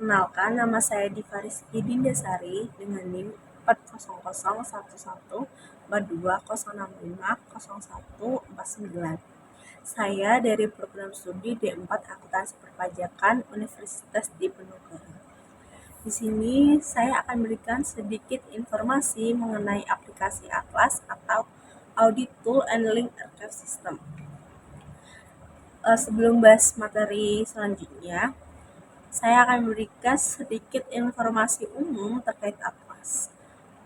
Perkenalkan, nama saya Diva Rizky Dindasari dengan NIM 400114206504149. Saya dari program studi D4 Akuntansi Perpajakan Universitas Diponegoro. Di sini saya akan berikan sedikit informasi mengenai aplikasi Atlas atau Audit Tool and Link Archive System. Sebelum bahas materi selanjutnya, saya akan memberikan sedikit informasi umum terkait Atlas.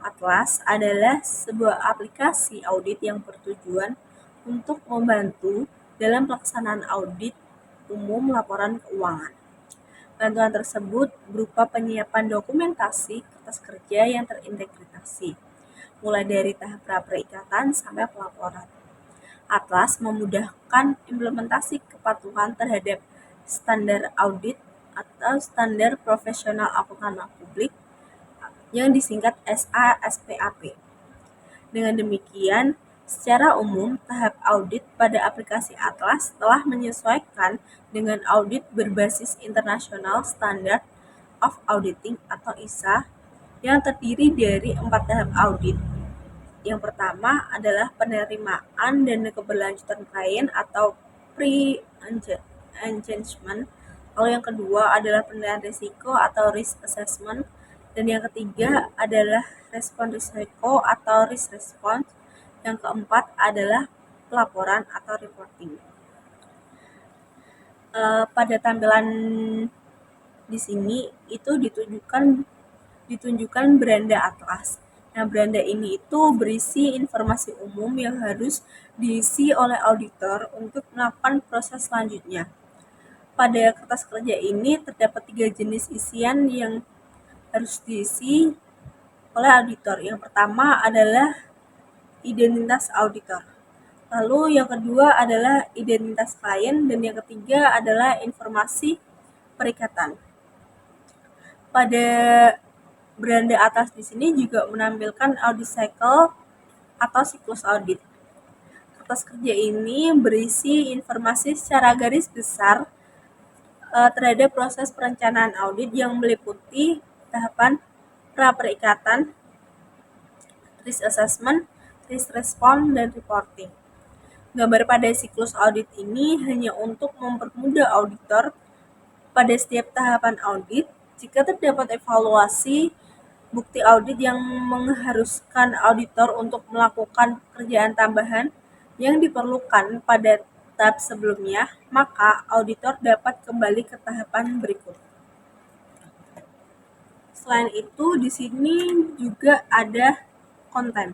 Atlas adalah sebuah aplikasi audit yang bertujuan untuk membantu dalam pelaksanaan audit umum laporan keuangan. Bantuan tersebut berupa penyiapan dokumentasi kertas kerja yang terintegrasi, mulai dari tahap pra-perikatan sampai pelaporan. Atlas memudahkan implementasi kepatuhan terhadap standar audit atau standar profesional akuntan publik yang disingkat SASPAP. Dengan demikian, secara umum, tahap audit pada aplikasi Atlas telah menyesuaikan dengan audit berbasis International Standard of Auditing atau ISA yang terdiri dari 4 tahap audit. Yang pertama adalah penerimaan dan keberlanjutan klien atau pre-engagement. Lalu yang kedua adalah penilaian risiko atau risk assessment. Dan yang ketiga adalah respon risiko atau risk response. Yang keempat adalah pelaporan atau reporting. Pada tampilan di sini itu ditunjukkan beranda Atlas. Nah, beranda ini itu berisi informasi umum yang harus diisi oleh auditor untuk melakukan proses selanjutnya. Pada kertas kerja ini terdapat 3 jenis isian yang harus diisi oleh auditor. Yang pertama adalah identitas auditor. Lalu yang kedua adalah identitas klien dan yang ketiga adalah informasi perikatan. Pada beranda atas di sini juga menampilkan audit cycle atau siklus audit. Kertas kerja ini berisi informasi secara garis besar terhadap proses perencanaan audit yang meliputi tahapan pra-perikatan, risk assessment, risk response, dan reporting. Gambar pada siklus audit ini hanya untuk mempermudah auditor pada setiap tahapan audit. Jika terdapat evaluasi bukti audit yang mengharuskan auditor untuk melakukan pekerjaan tambahan yang diperlukan pada tahap sebelumnya, maka auditor dapat kembali ke tahapan berikut. Selain itu, di sini juga ada konten.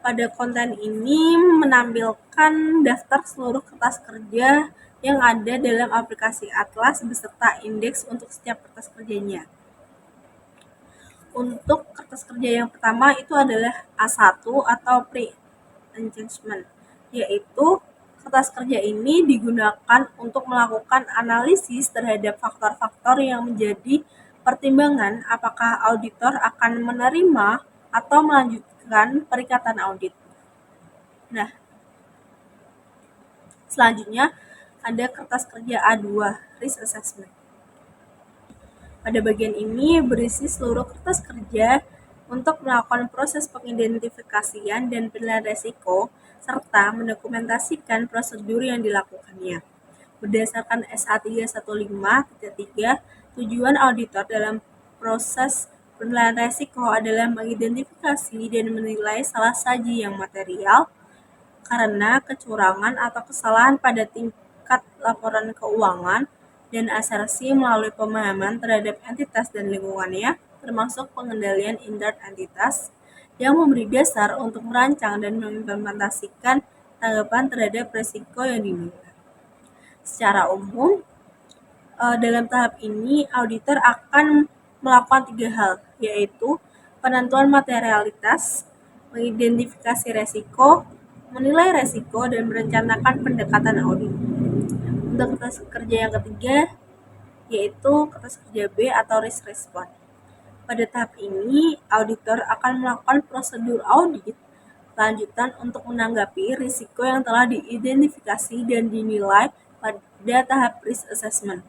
Pada konten ini menampilkan daftar seluruh kertas kerja yang ada dalam aplikasi Atlas beserta indeks untuk setiap kertas kerjanya. Untuk kertas kerja yang pertama itu adalah A1 atau pre-engagement, yaitu kertas kerja ini digunakan untuk melakukan analisis terhadap faktor-faktor yang menjadi pertimbangan apakah auditor akan menerima atau melanjutkan perikatan audit. Nah, selanjutnya ada kertas kerja A2, risk assessment. Pada bagian ini berisi seluruh kertas kerja untuk melakukan proses pengidentifikasian dan penilaian risiko serta mendokumentasikan prosedur yang dilakukannya. Berdasarkan SA 315.3, tujuan auditor dalam proses penilaian risiko adalah mengidentifikasi dan menilai salah saji yang material karena kecurangan atau kesalahan pada tingkat laporan keuangan dan asumsi melalui pemahaman terhadap entitas dan lingkungannya, termasuk pengendalian indera entitas, yang memberi dasar untuk merancang dan mengimplementasikan tanggapan terhadap risiko yang dinilai. Secara umum, dalam tahap ini, auditor akan melakukan 3 hal, yaitu penentuan materialitas, mengidentifikasi risiko, menilai risiko, dan merencanakan pendekatan audit. Untuk kertas kerja yang ketiga, yaitu kertas kerja B atau risk response. Pada tahap ini, auditor akan melakukan prosedur audit lanjutan untuk menanggapi risiko yang telah diidentifikasi dan dinilai pada tahap risk assessment.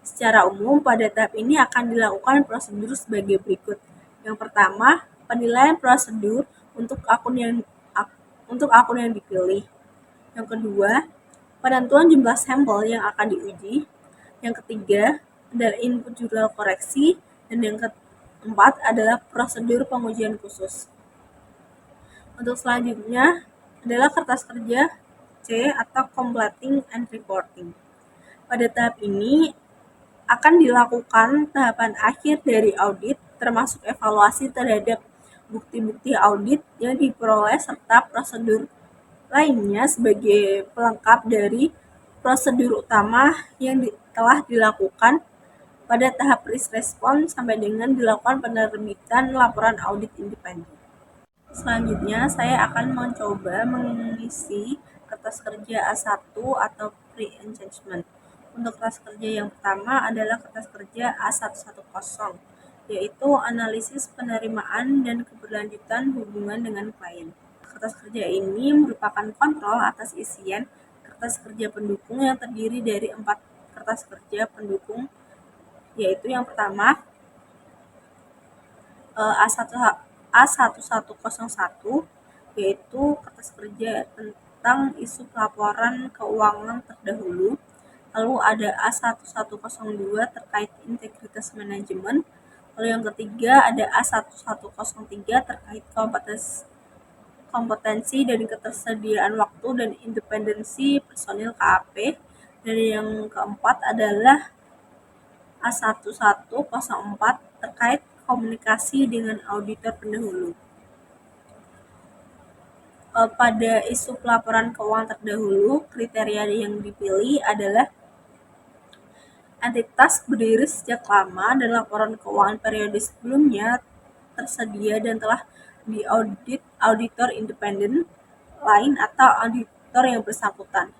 Secara umum, pada tahap ini akan dilakukan prosedur sebagai berikut. Yang pertama, penilaian prosedur untuk akun yang dipilih. Yang kedua, penentuan jumlah sampel yang akan diuji. Yang ketiga adalah input jurnal koreksi. Dan yang keempat adalah prosedur pengujian khusus. Untuk selanjutnya adalah kertas kerja C atau completing and reporting. Pada tahap ini akan dilakukan tahapan akhir dari audit, termasuk evaluasi terhadap bukti-bukti audit yang diperoleh serta prosedur lainnya sebagai pelengkap dari prosedur utama yang telah dilakukan pada tahap risk response sampai dengan dilakukan penerbitan laporan audit independen. Selanjutnya, saya akan mencoba mengisi kertas kerja A1 atau pre-engagement. Untuk kertas kerja yang pertama adalah kertas kerja A110, yaitu analisis penerimaan dan keberlanjutan hubungan dengan klien. Kertas kerja ini merupakan kontrol atas isian kertas kerja pendukung yang terdiri dari 4 kertas kerja pendukung, yaitu yang pertama A1101, yaitu kertas kerja tentang isu pelaporan keuangan terdahulu. Lalu ada A1102 terkait integritas manajemen. Lalu yang ketiga ada A1103 terkait kompetensi dan ketersediaan waktu dan independensi personil KAP. Dan yang keempat adalah A1104 terkait komunikasi dengan auditor pendahulu. Pada isu pelaporan keuangan terdahulu, kriteria yang dipilih adalah entitas berdiri sejak lama dan laporan keuangan periode sebelumnya tersedia dan telah diaudit auditor independen lain atau auditor yang bersangkutan.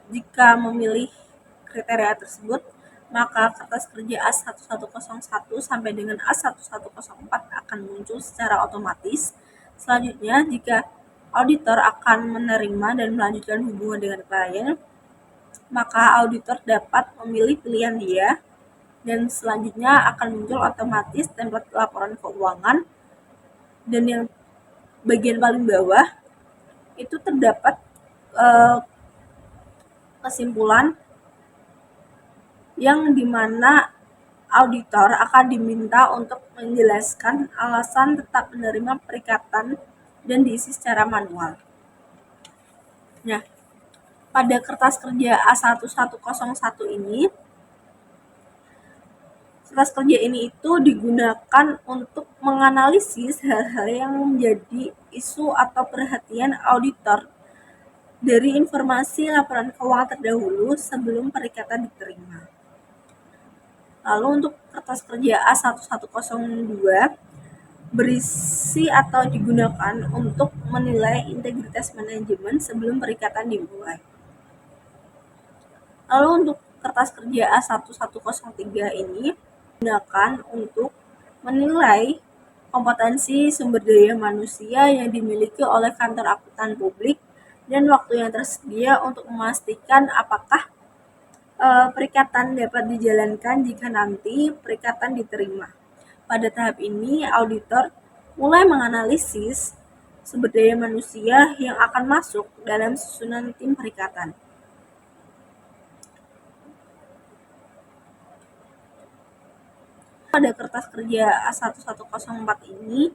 Jika memilih kriteria tersebut, maka kertas kerja A1101 sampai dengan A1104 akan muncul secara otomatis. Selanjutnya, jika auditor akan menerima dan melanjutkan hubungan dengan klien, maka auditor dapat memilih pilihan dia, dan selanjutnya akan muncul otomatis template laporan keuangan. Dan yang bagian paling bawah itu terdapat kesimpulan yang dimana auditor akan diminta untuk menjelaskan alasan tetap menerima perikatan dan diisi secara manual. Nah, pada kertas kerja A1101 ini, kertas kerja ini itu digunakan untuk menganalisis hal-hal yang menjadi isu atau perhatian auditor dari informasi laporan keuangan terdahulu sebelum perikatan diterima. Lalu untuk kertas kerja A1102 berisi atau digunakan untuk menilai integritas manajemen sebelum perikatan dimulai. Lalu untuk kertas kerja A1103 ini digunakan untuk menilai kompetensi sumber daya manusia yang dimiliki oleh kantor akuntan publik dan waktu yang tersedia untuk memastikan apakah perikatan dapat dijalankan jika nanti perikatan diterima. Pada tahap ini, auditor mulai menganalisis sumber daya manusia yang akan masuk dalam susunan tim perikatan. Pada kertas kerja A1104 ini,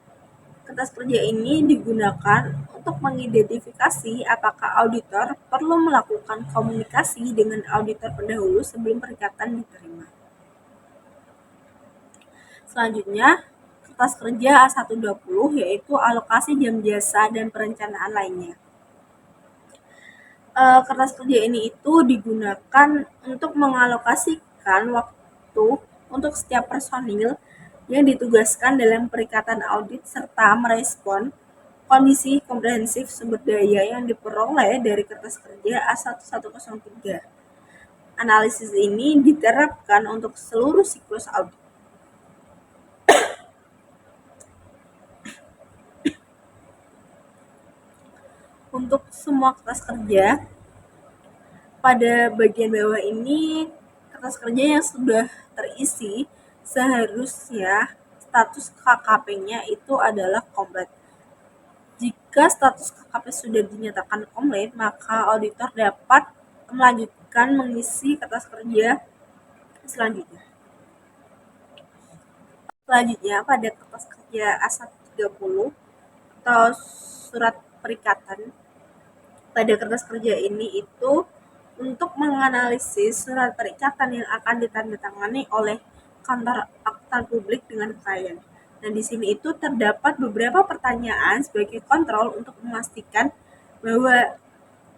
kertas kerja ini digunakan untuk mengidentifikasi apakah auditor perlu melakukan komunikasi dengan auditor pendahulu sebelum perikatan diterima. Selanjutnya, kertas kerja A120 yaitu alokasi jam jasa dan perencanaan lainnya. Kertas kerja ini itu digunakan untuk mengalokasikan waktu untuk setiap personil yang ditugaskan dalam perikatan audit serta merespon kondisi komprehensif sumber daya yang diperoleh dari kertas kerja A1103. Analisis ini diterapkan untuk seluruh siklus audit. Untuk semua kertas kerja pada bagian bawah ini kertas kerja yang sudah terisi seharusnya status KKP-nya itu adalah komplit. Jika status KKP sudah dinyatakan komplit, maka auditor dapat melanjutkan mengisi kertas kerja selanjutnya. Selanjutnya, pada kertas kerja A130 atau surat perikatan, pada kertas kerja ini itu untuk menganalisis surat perikatan yang akan ditandatangani oleh kantor akuntan publik dengan klien. Dan di sini itu terdapat beberapa pertanyaan sebagai kontrol untuk memastikan bahwa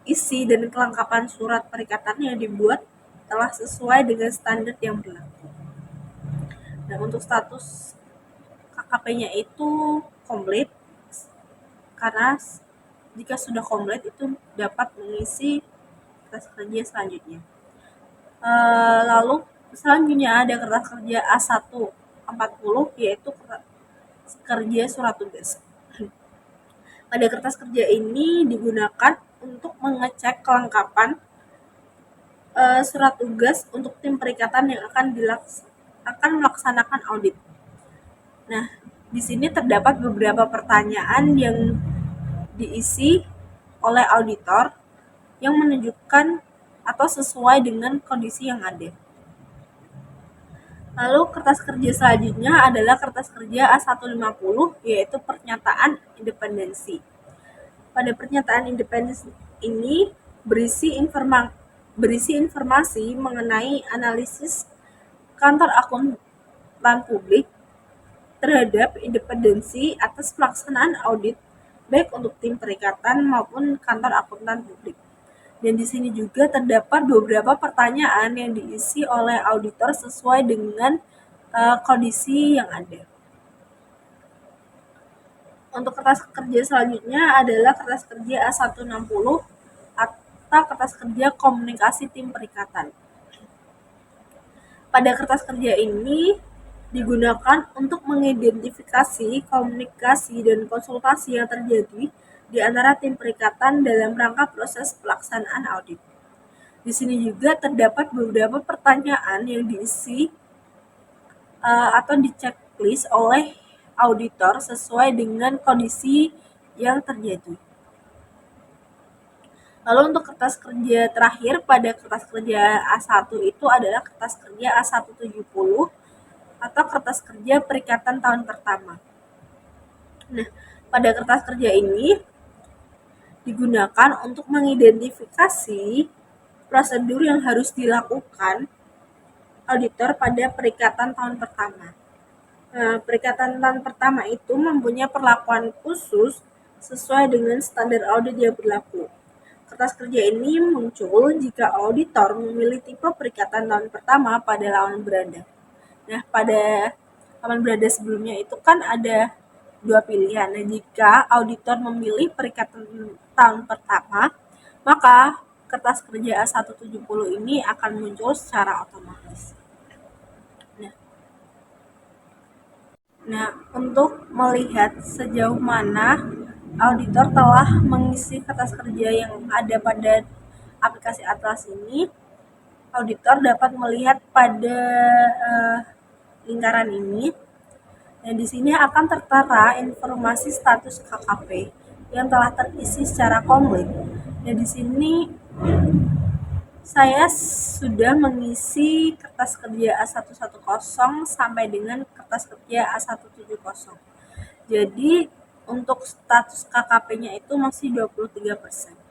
isi dan kelengkapan surat perikatan yang dibuat telah sesuai dengan standar yang berlaku. Dan untuk status KKP-nya itu komplit, karena jika sudah komplit itu dapat mengisi kertas kerja selanjutnya. Lalu selanjutnya ada kertas kerja A140, yaitu kerja surat tugas. Pada kertas kerja ini digunakan untuk mengecek kelengkapan surat tugas untuk tim perikatan yang akan melaksanakan audit. Nah, di sini terdapat beberapa pertanyaan yang diisi oleh auditor yang menunjukkan atau sesuai dengan kondisi yang ada. Lalu kertas kerja selanjutnya adalah kertas kerja A150, yaitu pernyataan independensi. Pada pernyataan independensi ini berisi informasi mengenai analisis kantor akuntan publik terhadap independensi atas pelaksanaan audit baik untuk tim perikatan maupun kantor akuntan publik. Dan di sini juga terdapat beberapa pertanyaan yang diisi oleh auditor sesuai dengan kondisi yang ada. Untuk kertas kerja selanjutnya adalah kertas kerja A160 atau kertas kerja komunikasi tim perikatan. Pada kertas kerja ini digunakan untuk mengidentifikasi komunikasi dan konsultasi yang terjadi di antara tim perikatan dalam rangka proses pelaksanaan audit. Di sini juga terdapat beberapa pertanyaan yang diisi atau di-checklist oleh auditor sesuai dengan kondisi yang terjadi. Lalu untuk kertas kerja terakhir pada kertas kerja A1 itu adalah kertas kerja A170 atau kertas kerja perikatan tahun pertama. Nah, pada kertas kerja ini digunakan untuk mengidentifikasi prosedur yang harus dilakukan auditor pada perikatan tahun pertama. Perikatan tahun pertama itu mempunyai perlakuan khusus sesuai dengan standar audit yang berlaku. Kertas kerja ini muncul jika auditor memilih tipe perikatan tahun pertama pada lawan berada. Nah, pada lawan berada sebelumnya itu kan ada dua pilihan. Nah, jika auditor memilih perikatan tahun pertama, maka kertas kerja A170 ini akan muncul secara otomatis. Nah, untuk melihat sejauh mana auditor telah mengisi kertas kerja yang ada pada aplikasi Atlas ini, auditor dapat melihat pada lingkaran ini. Dan di sini akan tertera informasi status KKP yang telah terisi secara komplit. Dan di sini saya sudah mengisi kertas kerja A110 sampai dengan kertas kerja A170. Jadi untuk status KKP-nya itu masih 23%.